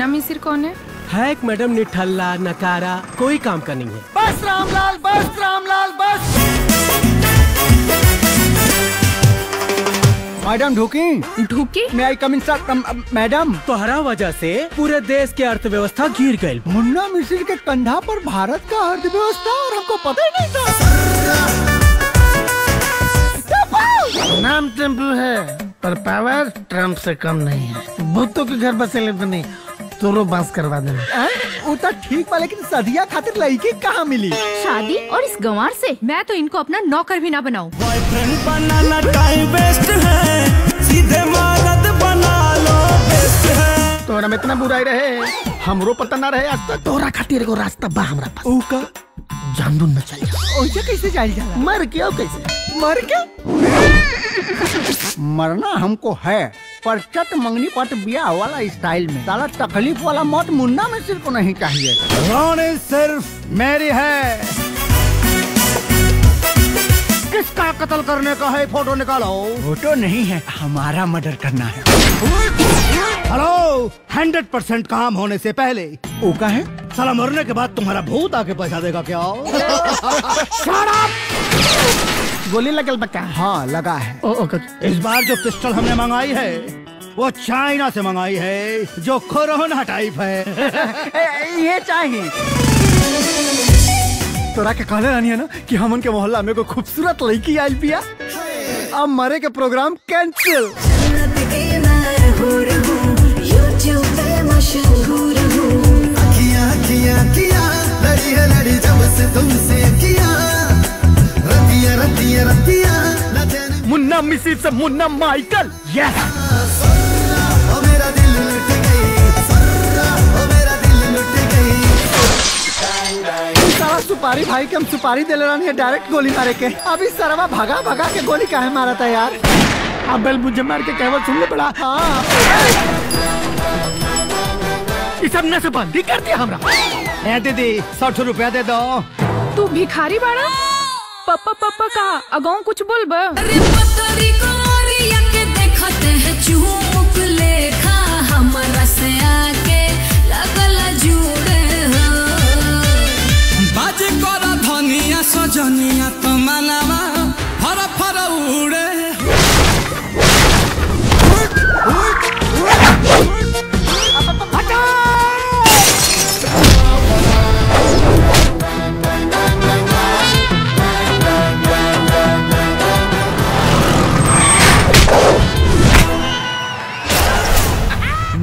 मुन्ना मिसिर कौन है एक मैडम निठल्ला नकारा, कोई काम का नहीं है। बस रामलाल, बस रामलाल, बस। मैडम ढूकी? मैं आई कम इन सर? मैडम, तोहरा वजह से पूरे देश के अर्थव्यवस्था गिर गई। मुन्ना मिसिर के कंधा पर भारत का अर्थव्यवस्था, और हमको पता ही नहीं था। नाम टेम्पू है पर पावर ट्रम्प से कम नहीं है। भूतों के घर बसेले तो नहीं, तोरो बांस करवा देना। वो तो ठीक बा, लेकिन सदिया खातिर लड़की कहाँ मिली? शादी और इस गंवार से? मैं तो इनको अपना नौकर भी ना बनाऊं। बॉयफ्रेंड बनाना टाइम वेस्ट है, सीधे मर्द बना लो बेस्ट है। तोरा में इतना बुराई रहे, हमरो पता ना रहे आज तक। तोरा खातिर एगो रास्ता बा हमरा पास। ओ का? जानदून में चल जा। ओइसे कैसे जाइल जाला? मर के कैसे? मर के? मरना हमको है, पर चट मंगनी पट ब्याह वाला स्टाइल में। साला तकलीफ वाला मौत मुन्ना मिसिर को नहीं चाहिए। रोने सिर्फ मेरी है। किसका कत्ल करने का है? फोटो निकालो। फोटो नहीं है, हमारा मर्डर करना है। हेलो, 100% काम होने से पहले। ओ का है? साला मरने के बाद तुम्हारा भूत आके पैसा देगा क्या? गोली लगल बक्का? हाँ लगा है। इस बार जो पिस्टल हमने मंगाई है वो चाइना से मंगाई है, जो कोरोना टाइप है। ये चाहिए। तोरा के कहले रहनी है ना कि हमन के मोहल्ला में कोई खूबसूरत लड़की आयल बिया। अब मरे के प्रोग्राम कैंसिल। मुन्ना मिसिर से मुन्ना माइकल। यस। सारा सुपारी भाई के हम सुपारी दे ले रहे हैं डायरेक्ट गोली मारे के। अभी सरवा भगा भगा के गोली काहे मारा था यार? अब मुझे मार के कहवत सुनने पड़ा। हाँ। ये सब नशेबंदी कर दिया हमरा। ए दीदी 60 रुपया दे दो। तू भिखारी बाड़ा? पप्पा पप्पा का अगाऊ कुछ बोल बा। बाजी करा धनिया सजनिया तो मनवा फर फर उड़े।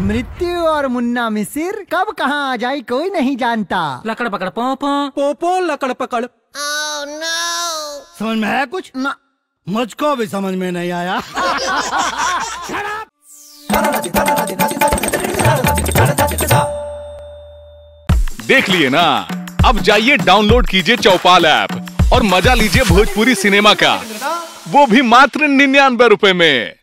मृत्यु और मुन्ना मिसिर कब कहाँ आ जाए कोई नहीं जानता। लकड़ पकड़ पोपो लकड़ पकड़। समझ में है कुछ? ना, मुझको भी समझ में नहीं आया। देख लिए ना, अब जाइए डाउनलोड कीजिए चौपाल ऐप और मजा लीजिए भोजपुरी सिनेमा का, वो भी मात्र 99 रुपए में।